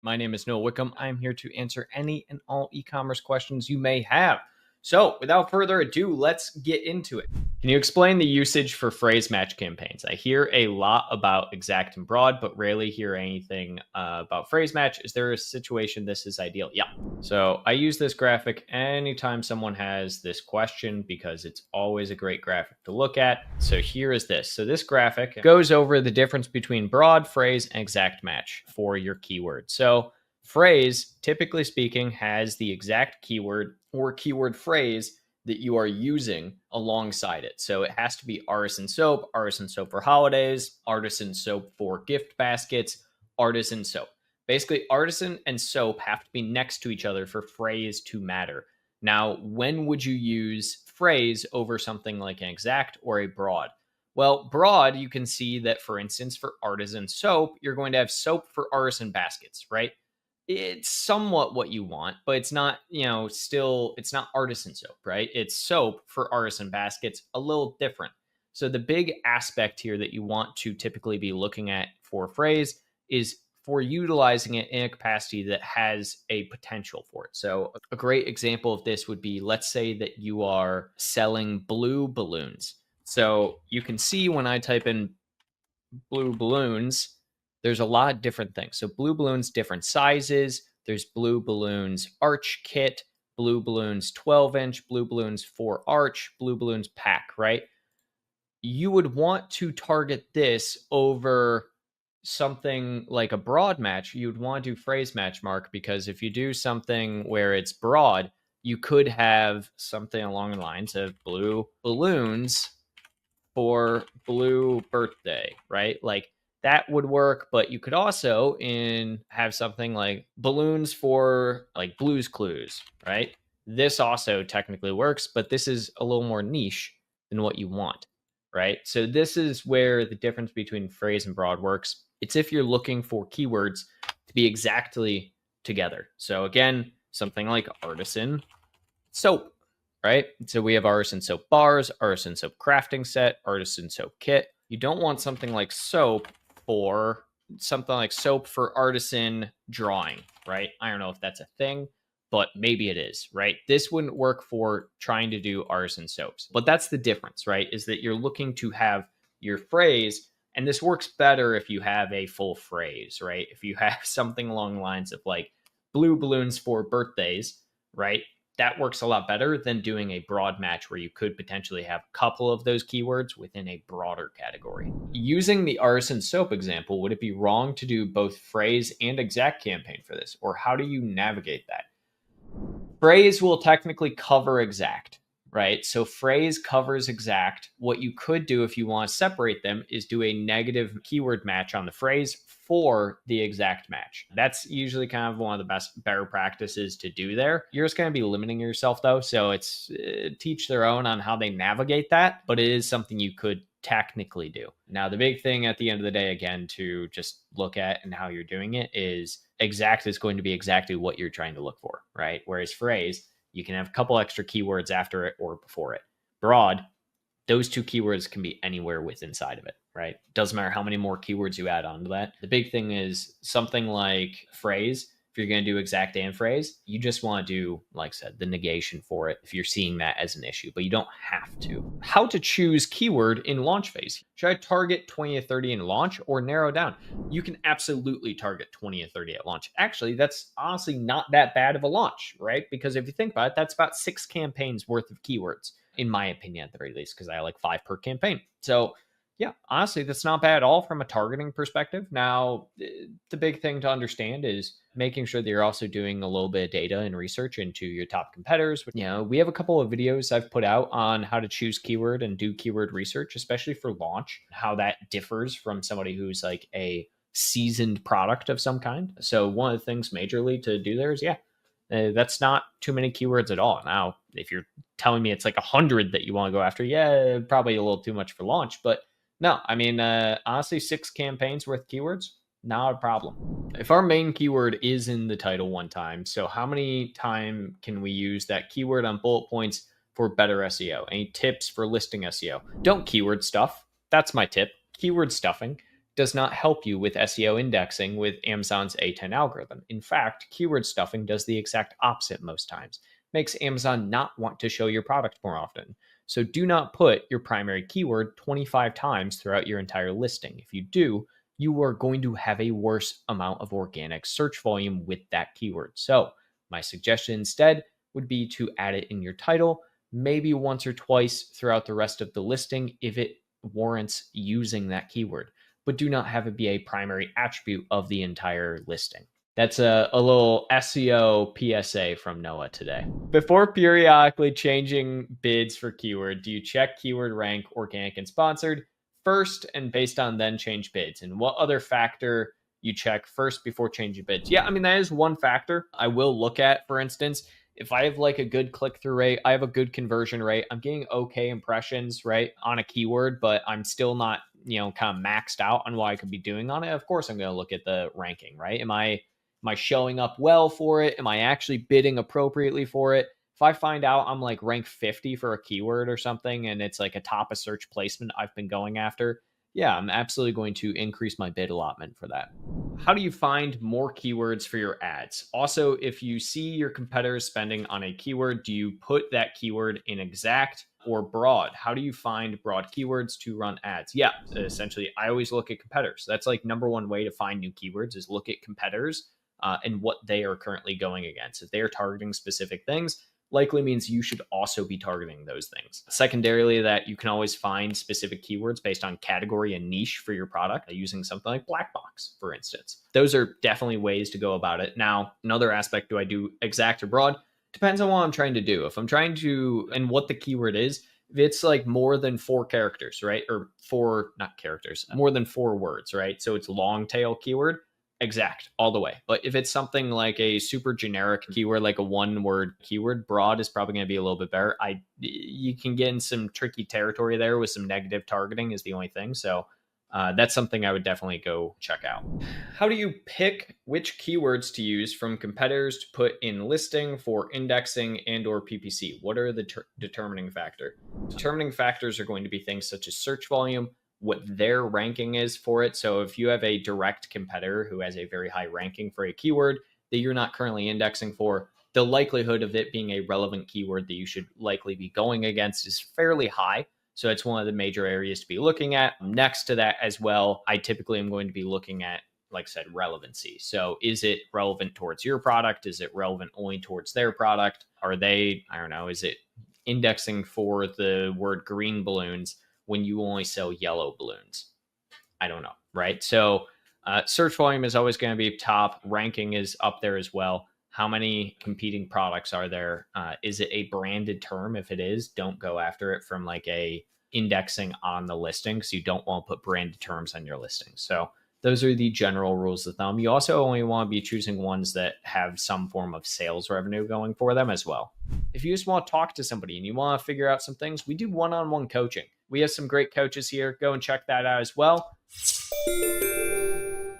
My name is Noah Wickham. I'm here to answer any and all e-commerce questions you may have. So, without further ado, let's get into it. Can you explain the usage for phrase match campaigns? I hear a lot about exact and broad, but rarely hear anything about phrase match. Is there a situation this is ideal? Yeah. So I use this graphic anytime someone has this question because it's always a great graphic to look at. So here is this. So this graphic goes over the difference between broad, phrase, and exact match for your keyword. So phrase, typically speaking, has the exact keyword or keyword phrase that you are using alongside it. So it has to be artisan soap for holidays, artisan soap for gift baskets, artisan soap. Basically, artisan and soap have to be next to each other for phrase to matter. Now, when would you use phrase over something like an exact or a broad? Well, broad, you can see that, for instance, for artisan soap, you're going to have soap for artisan baskets, right? It's somewhat what you want, but it's not, it's not artisan soap, right? It's soap for artisan baskets, a little different. So the big aspect here that you want to typically be looking at for phrase is for utilizing it in a capacity that has a potential for it. So a great example of this would be, let's say that you are selling blue balloons. So you can see when I type in blue balloons, there's a lot of different things. So blue balloons, different sizes. There's blue balloons arch kit, blue balloons 12-inch, blue balloons 4 arch, blue balloons pack, right? You would want to target this over something like a broad match. You'd want to do phrase match, Mark, because if you do something where it's broad, you could have something along the lines of blue balloons for blue birthday, right? Like that would work, but you could also have something like balloons for like Blue's Clues, right? This also technically works, but this is a little more niche than what you want, right? So this is where the difference between phrase and broad works. It's if you're looking for keywords to be exactly together. So again, something like artisan soap, right? So we have artisan soap bars, artisan soap crafting set, artisan soap kit. You don't want something like soap for artisan drawing, right? I don't know if that's a thing, but maybe it is, right? This wouldn't work for trying to do artisan soaps. But that's the difference, right? Is that you're looking to have your phrase, and this works better if you have a full phrase, right? If you have something along the lines of like blue balloons for birthdays, right? That works a lot better than doing a broad match where you could potentially have a couple of those keywords within a broader category. Using the artisan soap example, would it be wrong to do both phrase and exact campaign for this? Or how do you navigate that? Phrase will technically cover exact, right? So phrase covers exact. What you could do if you want to separate them is do a negative keyword match on the phrase for the exact match. That's usually kind of one of the better practices to do there. You're just going to be limiting yourself though. So it's teach their own on how they navigate that, but it is something you could technically do. Now, the big thing at the end of the day, again, to just look at and how you're doing it is exact is going to be exactly what you're trying to look for, right? Whereas phrase, you can have a couple extra keywords after it or before it. Broad, those two keywords can be anywhere within inside of it, right? Doesn't matter how many more keywords you add onto that. The big thing is something like phrase. If you're going to do exact and phrase, you just want to do, like I said, the negation for it if you're seeing that as an issue, but you don't have to. How to choose keyword in launch phase. Should I target 20 to 30 in launch or narrow down? You can absolutely target 20 to 30 at launch. Actually, that's honestly not that bad of a launch, right? Because if you think about it, that's about 6 campaigns worth of keywords, in my opinion, at the very least, because I like 5 per campaign. So yeah, honestly, that's not bad at all from a targeting perspective. Now, the big thing to understand is making sure that you're also doing a little bit of data and research into your top competitors. We have a couple of videos I've put out on how to choose keyword and do keyword research, especially for launch, how that differs from somebody who's like a seasoned product of some kind. So one of the things majorly to do there is, that's not too many keywords at all. Now, if you're telling me it's like 100 that you want to go after, probably a little too much for launch, but no, I mean, honestly, 6 campaigns worth keywords, not a problem. If our main keyword is in the title one time, so how many times can we use that keyword on bullet points for better SEO? Any tips for listing SEO? Don't keyword stuff. That's my tip. Keyword stuffing does not help you with SEO indexing with Amazon's A10 algorithm. In fact, keyword stuffing does the exact opposite most times. Makes Amazon not want to show your product more often. So do not put your primary keyword 25 times throughout your entire listing. If you do, you are going to have a worse amount of organic search volume with that keyword. So my suggestion instead would be to add it in your title, maybe once or twice throughout the rest of the listing if it warrants using that keyword, but do not have it be a primary attribute of the entire listing. That's a little SEO PSA from Noah today. Before periodically changing bids for keyword, do you check keyword rank, organic, and sponsored first, and based on then change bids? And what other factor you check first before changing bids? Yeah, I mean, that is one factor I will look at. For instance, if I have like a good click-through rate, I have a good conversion rate, I'm getting okay impressions, right, on a keyword, but I'm still not, kind of maxed out on what I could be doing on it. Of course, I'm going to look at the ranking, right? Am I showing up well for it? Am I actually bidding appropriately for it? If I find out I'm like rank 50 for a keyword or something and it's like a top of search placement I've been going after, yeah, I'm absolutely going to increase my bid allotment for that. How do you find more keywords for your ads? Also, if you see your competitors spending on a keyword, do you put that keyword in exact or broad? How do you find broad keywords to run ads? Yeah, essentially, I always look at competitors. That's like number one way to find new keywords is look at competitors and what they are currently going against. If they are targeting specific things, likely means you should also be targeting those things. Secondarily, that you can always find specific keywords based on category and niche for your product using something like black box, for instance. Those are definitely ways to go about it. Now, another aspect, do I do exact or broad? Depends on what I'm trying to do. If I'm trying to, and what the keyword is, if it's like more than 4 characters, right? Or not characters, more than 4 words, right? So it's long tail keyword, exact all the way. But if it's something like a super generic keyword, like a 1-word keyword, broad is probably going to be a little bit better. You can get in some tricky territory there with some negative targeting is the only thing. So that's something I would definitely go check out. How do you pick which keywords to use from competitors to put in listing for indexing and or PPC? What are the determining factor? Determining factors are going to be things such as search volume, what their ranking is for it. So if you have a direct competitor who has a very high ranking for a keyword that you're not currently indexing for, the likelihood of it being a relevant keyword that you should likely be going against is fairly high. So it's one of the major areas to be looking at. Next to that as well, I typically am going to be looking at, like I said, relevancy. So is it relevant towards your product? Is it relevant only towards their product? Are they, I don't know, is it indexing for the word green balloons when you only sell yellow balloons? I don't know, right? So search volume is always going to be top. Ranking is up there as well. How many competing products are there? Is it a branded term? If it is, don't go after it from like a indexing on the listing, because you don't want to put branded terms on your listing. So those are the general rules of thumb. You also only want to be choosing ones that have some form of sales revenue going for them as well. If you just want to talk to somebody and you want to figure out some things, we do one-on-one coaching. We have some great coaches here. Go and check that out as well.